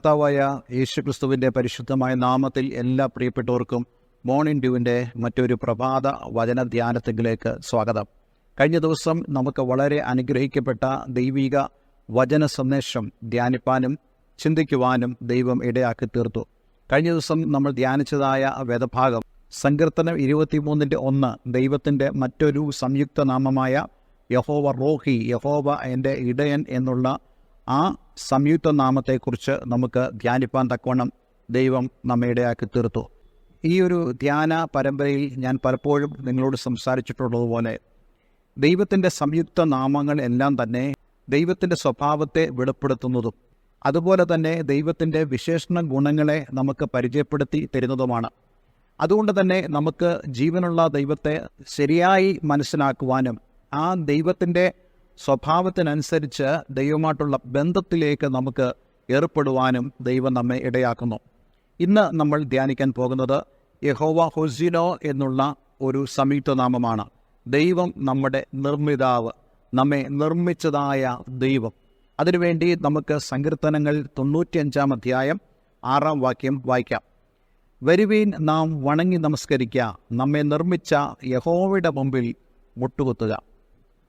കർത്താവായ യേശുക്രിസ്തുവിൻ്റെ പരിശുദ്ധമായ നാമത്തിൽ എല്ലാ പ്രിയപ്പെട്ടവർക്കും മോർണിംഗ് ഡ്യൂവിൻ്റെ മറ്റൊരു പ്രഭാത വചന ധ്യാനത്തിലേക്ക് സ്വാഗതം. കഴിഞ്ഞ ദിവസം നമുക്ക് വളരെ അനുഗ്രഹിക്കപ്പെട്ട ദൈവിക വചന സന്ദേശം ധ്യാനിപ്പാനും ചിന്തിക്കുവാനും ദൈവം ഇടയാക്കി തീർത്തു. കഴിഞ്ഞ ദിവസം നമ്മൾ ധ്യാനിച്ചതായ വേദഭാഗം സങ്കീർത്തനം 23:1 ദൈവത്തിൻ്റെ മറ്റൊരു സംയുക്ത നാമമായ യഹോവ റോഹി, യഹോവ എൻ്റെ ഇടയൻ എന്നുള്ള ആ സംയുക്ത നാമത്തെക്കുറിച്ച് നമുക്ക് ധ്യാനിപ്പാൻ തക്കവണ്ണം ദൈവം നമ്മെ ഇടയാക്കി തീർത്തു. ഈ ഒരു ധ്യാന പരമ്പരയിൽ ഞാൻ പലപ്പോഴും നിങ്ങളോട് സംസാരിച്ചിട്ടുള്ളതുപോലെ ദൈവത്തിൻ്റെ സംയുക്ത നാമങ്ങൾ എല്ലാം തന്നെ ദൈവത്തിൻ്റെ സ്വഭാവത്തെ വെളിപ്പെടുത്തുന്നതും അതുപോലെ തന്നെ ദൈവത്തിൻ്റെ വിശേഷണ ഗുണങ്ങളെ നമുക്ക് പരിചയപ്പെടുത്തി തരുന്നതുമാണ്. അതുകൊണ്ട് തന്നെ നമുക്ക് ജീവനുള്ള ദൈവത്തെ ശരിയായി മനസ്സിലാക്കുവാനും ആ ദൈവത്തിൻ്റെ സ്വഭാവത്തിനനുസരിച്ച് ദൈവമായിട്ടുള്ള ബന്ധത്തിലേക്ക് നമുക്ക് ഏർപ്പെടുവാനും ദൈവം നമ്മെ ഇടയാക്കുന്നു. ഇന്ന് നമ്മൾ ധ്യാനിക്കാൻ പോകുന്നത് യഹോവ ഹൊസിനോ എന്നുള്ള ഒരു സംയുക്ത നാമമാണ്. ദൈവം നമ്മുടെ നിർമ്മിതാവ്, നമ്മെ നിർമ്മിച്ചതായ ദൈവം. അതിനുവേണ്ടി നമുക്ക് സങ്കീർത്തനങ്ങൾ 95 അധ്യായം 6 വാക്യം വായിക്കാം. വരുവീൻ, നാം വണങ്ങി നമസ്കരിക്കുക, നമ്മെ നിർമ്മിച്ച യഹോവയുടെ മുമ്പിൽ മുട്ടുകുത്തുക.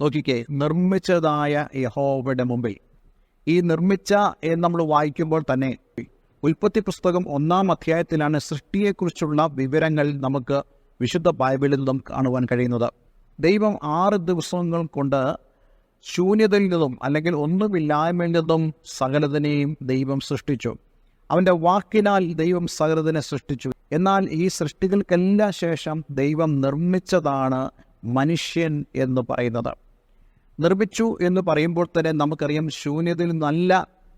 നോക്കിക്കേ, നിർമ്മിച്ചതായ യഹോവയുടെ മുമ്പിൽ. ഈ നിർമ്മിച്ച എന്ന് നമ്മൾ വായിക്കുമ്പോൾ തന്നെ ഉൽപ്പത്തി പുസ്തകം 1 അധ്യായത്തിലാണ് സൃഷ്ടിയെക്കുറിച്ചുള്ള വിവരങ്ങൾ നമുക്ക് വിശുദ്ധ ബൈബിളിൽ നിന്നും കാണുവാൻ കഴിയുന്നത്. ദൈവം 6 ദിവസങ്ങൾ കൊണ്ട് ശൂന്യതയിൽ നിന്നും അല്ലെങ്കിൽ ഒന്നുമില്ലായ്മയിൽ നിന്നും സകലതിനെയും ദൈവം സൃഷ്ടിച്ചു. അവൻ്റെ വാക്കിനാൽ ദൈവം സകലതിനെ സൃഷ്ടിച്ചു. എന്നാൽ ഈ സൃഷ്ടികൾക്കെല്ലാം ശേഷം ദൈവം നിർമ്മിച്ചതാണ് മനുഷ്യൻ എന്ന് പറയുന്നത്. നിർമ്മിച്ചു എന്ന് പറയുമ്പോൾ തന്നെ നമുക്കറിയാം, ശൂന്യതയിൽ നിന്നല്ല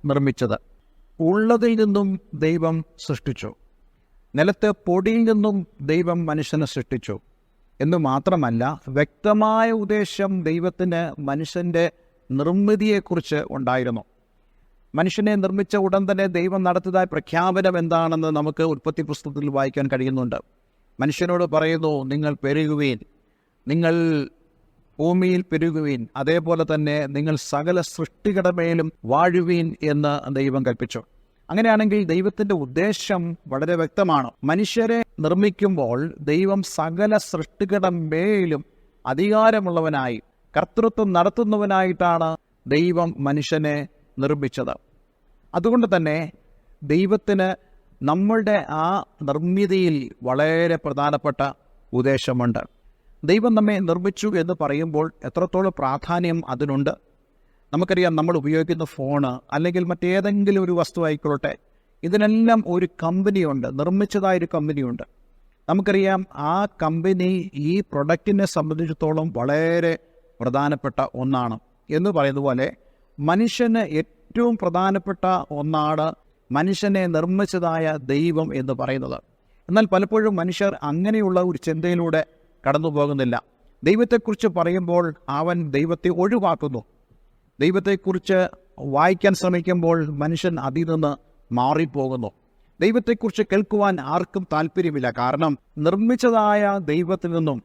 നിർമ്മിച്ചത്, ഉള്ളതിൽ നിന്നും ദൈവം സൃഷ്ടിച്ചു. നിലത്തെ പൊടിയിൽ നിന്നും ദൈവം മനുഷ്യനെ സൃഷ്ടിച്ചു എന്ന് മാത്രമല്ല, വ്യക്തമായ ഉദ്ദേശം ദൈവത്തിന് മനുഷ്യൻ്റെ നിർമ്മിതിയെക്കുറിച്ച് ഉണ്ടായിരുന്നു. മനുഷ്യനെ നിർമ്മിച്ച ഉടൻ തന്നെ ദൈവം നടത്തിയതായ പ്രഖ്യാപനം എന്താണെന്ന് നമുക്ക് ഉൽപ്പത്തി പുസ്തകത്തിൽ വായിക്കാൻ കഴിയുന്നുണ്ട്. മനുഷ്യനോട് പറയുന്നു, നിങ്ങൾ പെരുകുവീൻ, നിങ്ങൾ ഭൂമിയിൽ പെരുകുവീൻ, അതേപോലെ തന്നെ നിങ്ങൾ സകല സൃഷ്ടികളുടെ മേലും വാഴുവീൻ എന്ന് ദൈവം കൽപ്പിച്ചു. അങ്ങനെയാണെങ്കിൽ ദൈവത്തിൻ്റെ ഉദ്ദേശം വളരെ വ്യക്തമാണ്. മനുഷ്യരെ നിർമ്മിക്കുമ്പോൾ ദൈവം സകല സൃഷ്ടികളുടെ മേലും അധികാരമുള്ളവനായി, കർത്തൃത്വം നടത്തുന്നവനായിട്ടാണ് ദൈവം മനുഷ്യനെ നിർമ്മിച്ചത്. അതുകൊണ്ട് തന്നെ ദൈവത്തിന് നമ്മളുടെ ആ നിർമ്മിതിയിൽ വളരെ പ്രധാനപ്പെട്ട ഉദ്ദേശമുണ്ട്. ദൈവം നമ്മെ നിർമ്മിച്ചു എന്ന് പറയുമ്പോൾ എത്രത്തോളം പ്രാധാന്യം അതിനുണ്ട്. നമുക്കറിയാം, നമ്മൾ ഉപയോഗിക്കുന്ന ഫോണ് അല്ലെങ്കിൽ മറ്റേതെങ്കിലും ഒരു വസ്തു ആയിക്കൊള്ളട്ടെ, ഇതിനെല്ലാം ഒരു കമ്പനിയുണ്ട്, നിർമ്മിച്ചതായൊരു കമ്പനിയുണ്ട്. നമുക്കറിയാം, ആ കമ്പനി ഈ പ്രൊഡക്റ്റിനെ സംബന്ധിച്ചിടത്തോളം വളരെ പ്രധാനപ്പെട്ട ഒന്നാണ്. എന്ന് പറയുന്ന പോലെ മനുഷ്യന് ഏറ്റവും പ്രധാനപ്പെട്ട ഒന്നാണ് മനുഷ്യനെ നിർമ്മിച്ചതായ ദൈവം എന്ന് പറയുന്നത്. എന്നാൽ പലപ്പോഴും മനുഷ്യർ അങ്ങനെയുള്ള ഒരു ചിന്തയിലൂടെ കടന്നു പോകുന്നില്ല. ദൈവത്തെക്കുറിച്ച് പറയുമ്പോൾ അവൻ ദൈവത്തെ ഒഴിവാക്കുന്നു. ദൈവത്തെക്കുറിച്ച് വായിക്കാൻ ശ്രമിക്കുമ്പോൾ മനുഷ്യൻ അതിൽ നിന്ന് മാറിപ്പോകുന്നു. ദൈവത്തെക്കുറിച്ച് കേൾക്കുവാൻ ആർക്കും താല്പര്യമില്ല. കാരണം നിർമ്മിച്ചതായ ദൈവത്തിൽ നിന്നും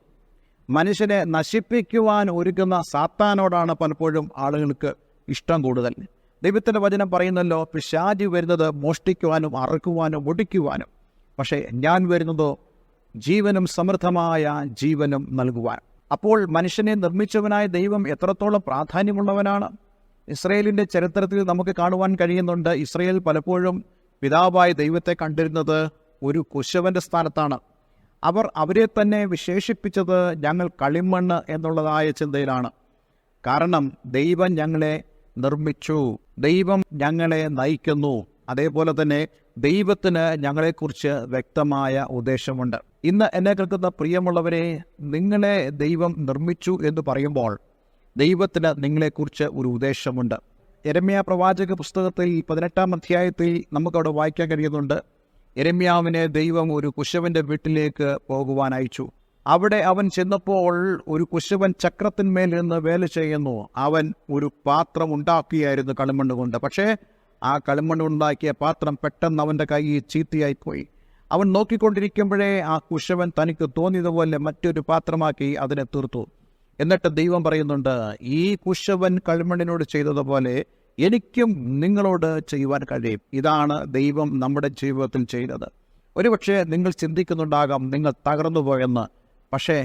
മനുഷ്യനെ നശിപ്പിക്കുവാൻ ഒരുങ്ങുന്ന സാത്താനോടാണ് പലപ്പോഴും ആളുകൾക്ക് ഇഷ്ടം കൂടുതൽ. ദൈവത്തിൻ്റെ വചനം പറയുന്നല്ലോ, പിശാച് വരുന്നത് മോഷ്ടിക്കുവാനും അറുക്കുവാനും ഒടിക്കുവാനും, പക്ഷേ ഞാൻ വരുന്നതോ ജീവനും സമൃദ്ധമായ ജീവനും നൽകുവാൻ. അപ്പോൾ മനുഷ്യനെ നിർമ്മിച്ചവനായ ദൈവം എത്രത്തോളം പ്രാധാന്യമുള്ളവനാണ്. ഇസ്രയേലിൻ്റെ ചരിത്രത്തിൽ നമുക്ക് കാണുവാൻ കഴിയുന്നുണ്ട്, ഇസ്രയേൽ പലപ്പോഴും പിതാവായ ദൈവത്തെ കണ്ടിരുന്നത് ഒരു കുശവൻ്റെ സ്ഥാനത്താണ്. അവർ അവരെ തന്നെ വിശേഷിപ്പിച്ചത് ഞങ്ങൾ കളിമണ്ണ് എന്നുള്ളതായ ചിന്തയിലാണ്. കാരണം ദൈവം ഞങ്ങളെ നിർമ്മിച്ചു, ദൈവം ഞങ്ങളെ നയിക്കുന്നു. അതേപോലെ തന്നെ ദൈവത്തിന് ഞങ്ങളെക്കുറിച്ച് വ്യക്തമായ ഉദ്ദേശമുണ്ട്. ഇന്ന് എന്നെ കേൾക്കുന്ന പ്രിയമുള്ളവരെ, നിങ്ങളെ ദൈവം നിർമ്മിച്ചു എന്ന് പറയുമ്പോൾ ദൈവത്തിന് നിങ്ങളെക്കുറിച്ച് ഒരു ഉദ്ദേശമുണ്ട്. യെരമ്യാ പ്രവാചക പുസ്തകത്തിൽ 18 അധ്യായത്തിൽ നമുക്കവിടെ വായിക്കാൻ കഴിയുന്നുണ്ട്, യെരമ്യാവിനെ ദൈവം ഒരു കുശവൻ്റെ വീട്ടിലേക്ക് പോകുവാൻ അയച്ചു. അവിടെ അവൻ ചെന്നപ്പോൾ ഒരു കുശവൻ ചക്രത്തിന്മേൽ നിന്ന് വേല ചെയ്യുന്നു. അവൻ ഒരു പാത്രം ഉണ്ടാക്കിയായിരുന്നു കളിമണ്ണ് കൊണ്ട്. പക്ഷേ ആ കളിമണ്ണ് ഉണ്ടാക്കിയ പാത്രം പെട്ടെന്ന് അവൻ്റെ കൈയിൽ ചീത്തയായിപ്പോയി. അവൻ നോക്കിക്കൊണ്ടിരിക്കുമ്പോഴേ ആ കുശവൻ തനിക്ക് തോന്നിയതുപോലെ മറ്റൊരു പാത്രമാക്കി അതിനെ തീർത്തു. എന്നിട്ട് ദൈവം പറയുന്നുണ്ട്, ഈ കുശവൻ കളിമണ്ണിനോട് ചെയ്തതുപോലെ എനിക്കും നിങ്ങളോട് ചെയ്യുവാൻ കഴിയും. ഇതാണ് ദൈവം നമ്മുടെ ജീവിതത്തിൽ ചെയ്യുന്നത്. ഒരുപക്ഷെ നിങ്ങൾ ചിന്തിക്കുന്നുണ്ടാകാം നിങ്ങൾ തകർന്നു പോയെന്ന്. പക്ഷേ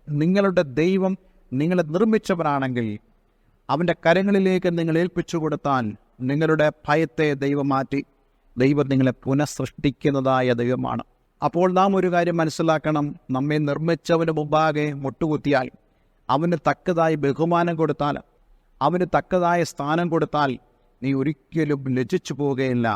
നിങ്ങളുടെ ദൈവം നിങ്ങളെ നിർമ്മിച്ചവനാണെങ്കിൽ അവൻ്റെ കരങ്ങളിലേക്ക് നിങ്ങൾ ഏൽപ്പിച്ചു കൊടുത്താൽ നിങ്ങളുടെ ഭയത്തെ ദൈവം മാറ്റി ദൈവം നിങ്ങളെ പുനഃസൃഷ്ടിക്കുന്നതായ ദൈവമാണ്. അപ്പോൾ നാം ഒരു കാര്യം മനസ്സിലാക്കണം, നമ്മെ നിർമ്മിച്ചവന് മുമ്പാകെ മുട്ടുകുത്തിയാൽ, അവന് തക്കതായ ബഹുമാനം കൊടുത്താൽ, അവന് തക്കതായ സ്ഥാനം കൊടുത്താൽ നീ ഒരിക്കലും ലജ്ജിച്ചു പോവുകയില്ല.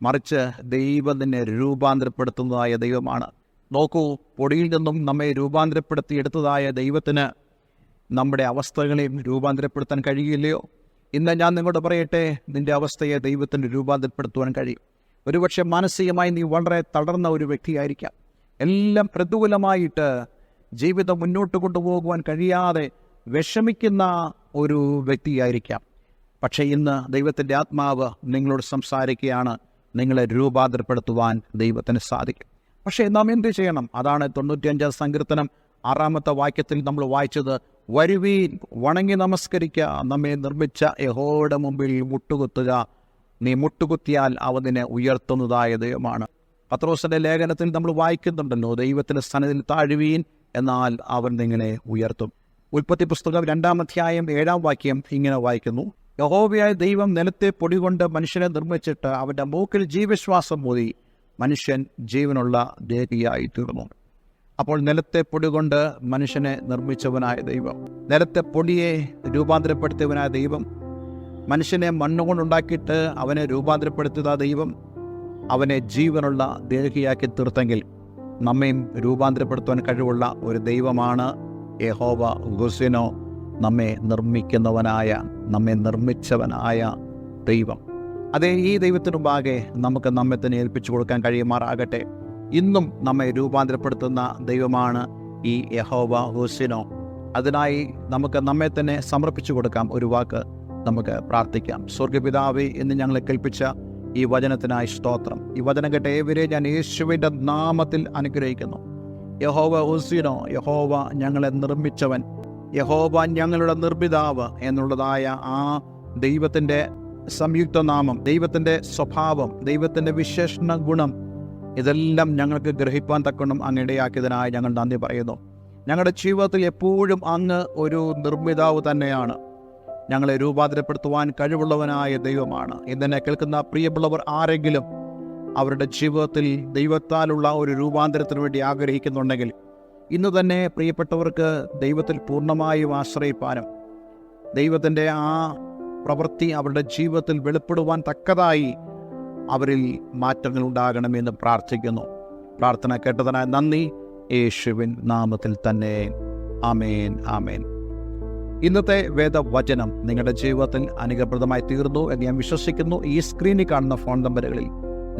മറിച്ച് ദൈവം നിന്നെ രൂപാന്തരപ്പെടുത്തുന്നതായ ദൈവമാണ്. നോക്കൂ, പൊടിയിൽ നിന്നും നമ്മെ രൂപാന്തരപ്പെടുത്തിയെടുത്തതായ ദൈവത്തിന് നമ്മുടെ അവസ്ഥകളെയും രൂപാന്തരപ്പെടുത്താൻ കഴിയില്ലയോ? ഇന്ന് ഞാൻ നിങ്ങളോട് പറയട്ടെ, നിൻ്റെ അവസ്ഥയെ ദൈവത്തിന് രൂപാന്തരപ്പെടുത്തുവാൻ കഴിയും. ഒരുപക്ഷെ മാനസികമായി നീ വളരെ തളർന്ന ഒരു വ്യക്തിയായിരിക്കാം. എല്ലാം പ്രതികൂലമായിട്ട് ജീവിതം മുന്നോട്ട് കൊണ്ടുപോകുവാൻ കഴിയാതെ വിഷമിക്കുന്ന ഒരു വ്യക്തിയായിരിക്കാം. പക്ഷേ ഇന്ന് ദൈവത്തിൻ്റെ ആത്മാവ് നിങ്ങളോട് സംസാരിക്കുകയാണ്, നിങ്ങളെ രൂപാന്തരപ്പെടുത്തുവാൻ ദൈവത്തിന് സാധിക്കും. പക്ഷേ നാം എന്ത് ചെയ്യണം? അതാണ് 95 സങ്കീർത്തനം 6 വാക്യത്തിൽ നമ്മൾ വായിച്ചത്, വരുവീൻ വണങ്ങി നമസ്കരിക്കുക, നമ്മെ നിർമ്മിച്ച യഹോവയുടെ മുമ്പിൽ മുട്ടുകുത്തുക, നീ മുട്ടുകുത്തിയാൽ അവൻ നിന്നെ ഉയർത്തുന്നതായ ദൈവമാണ്. പത്രോസിൻ്റെ ലേഖനത്തിൽ നമ്മൾ വായിക്കുന്നുണ്ടല്ലോ, ദൈവത്തിൻ്റെ സന്നിധിയിൽ താഴുവീൻ, എന്നാൽ അവൻ നിങ്ങളെ ഉയർത്തും. ഉൽപ്പത്തി പുസ്തകം 2-ാം അധ്യായം 7-ാം വാക്യം ഇങ്ങനെ വായിക്കുന്നു, യഹോവയായ ദൈവം നിലത്തെ പൊടി കൊണ്ട് മനുഷ്യനെ നിർമ്മിച്ചിട്ട് അവൻ്റെ മൂക്കിൽ ജീവശ്വാസം ഊതി മനുഷ്യൻ ജീവനുള്ള ദേഹിയായി തീർന്നു. അപ്പോൾ നിലത്തെ പൊടി കൊണ്ട് മനുഷ്യനെ നിർമ്മിച്ചവനായ ദൈവം, നിലത്തെ പൊടിയെ രൂപാന്തരപ്പെടുത്തിയവനായ ദൈവം, മനുഷ്യനെ മണ്ണുകൊണ്ടുണ്ടാക്കിയിട്ട് അവനെ രൂപാന്തരപ്പെടുത്തിയ ദൈവം അവനെ ജീവനുള്ള ദേഹിയാക്കി തീർത്തെങ്കിൽ നമ്മയും രൂപാന്തരപ്പെടുത്തുവാൻ കഴിവുള്ള ഒരു ദൈവമാണ് യഹോവ ഗുസിനോ, നമ്മെ നിർമ്മിക്കുന്നവനായ, നമ്മെ നിർമ്മിച്ചവനായ ദൈവം. അതേ, ഈ ദൈവത്തിനു മുമ്പാകെ നമുക്ക് നമ്മെ തന്നെ ഏൽപ്പിച്ചു കൊടുക്കാൻ കഴിയുമാറാകട്ടെ. ഇന്നും നമ്മെ രൂപാന്തരപ്പെടുത്തുന്ന ദൈവമാണ് ഈ യഹോവ ഗുസിനോ. അതിനായി നമുക്ക് നമ്മെ തന്നെ സമർപ്പിച്ചു കൊടുക്കാം. ഒരു വാക്ക് നമുക്ക് പ്രാർത്ഥിക്കാം. സ്വർഗപിതാവേ, ഇന്ന് ഞങ്ങളെ കേൾപ്പിച്ച ഈ വചനത്തിനായി സ്തോത്രം. ഈ വചനം കേട്ട ഏവരെ ഞാൻ യേശുവിൻ്റെ നാമത്തിൽ അനുഗ്രഹിക്കുന്നു. യഹോവ ഹുസീനോ, യഹോവ ഞങ്ങളെ നിർമ്മിച്ചവൻ, യഹോവ ഞങ്ങളുടെ നിർമ്മിതാവ് എന്നുള്ളതായ ആ ദൈവത്തിൻ്റെ സംയുക്ത നാമം, ദൈവത്തിൻ്റെ സ്വഭാവം, ദൈവത്തിൻ്റെ വിശേഷണ ഗുണം, ഇതെല്ലാം ഞങ്ങൾക്ക് ഗ്രഹിപ്പാൻ തക്കണം അങ്ങിടയാക്കിയതിനായി ഞങ്ങൾ നന്ദി പറയുന്നു. ഞങ്ങളുടെ ജീവിതത്തിൽ എപ്പോഴും അങ്ങ് ഒരു നിർമ്മിതാവ് തന്നെയാണ്. ഞങ്ങളെ രൂപാന്തരപ്പെടുത്തുവാൻ കഴിവുള്ളവനായ ദൈവമാണ്. ഇന്നെ കേൾക്കുന്ന പ്രിയമുള്ളവർ ആരെങ്കിലും അവരുടെ ജീവിതത്തിൽ ദൈവത്താലുള്ള ഒരു രൂപാന്തരത്തിന് വേണ്ടി ആഗ്രഹിക്കുന്നുണ്ടെങ്കിൽ ഇന്ന് തന്നെ പ്രിയപ്പെട്ടവർക്ക് ദൈവത്തിൽ പൂർണ്ണമായും ആശ്രയിപ്പാനും ദൈവത്തിൻ്റെ ആ പ്രവൃത്തി അവരുടെ ജീവിതത്തിൽ വെളിപ്പെടുവാൻ തക്കതായി അവരിൽ മാറ്റങ്ങൾ ഉണ്ടാകണമെന്ന് പ്രാർത്ഥിക്കുന്നു. പ്രാർത്ഥന കേട്ടതിനായി നന്ദി. യേശുവിൻ നാമത്തിൽ തന്നെ ആമേൻ, ആമേൻ. ഇന്നത്തെ വേദവചനം നിങ്ങളുടെ ജീവിതത്തിൽ അനുഗ്രഹപ്രദമായി തീർന്നു എന്ന് ഞാൻ വിശ്വസിക്കുന്നു. ഈ സ്ക്രീനിൽ കാണുന്ന ഫോൺ നമ്പറുകളിൽ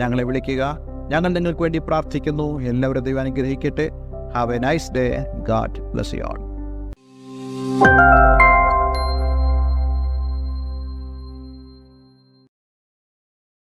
ഞങ്ങളെ വിളിക്കുക. ഞങ്ങൾ നിങ്ങൾക്ക് വേണ്ടി പ്രാർത്ഥിക്കുന്നു. എല്ലാവരും ദൈവം അനുഗ്രഹിക്കട്ടെ. Have A nice day. God bless you all.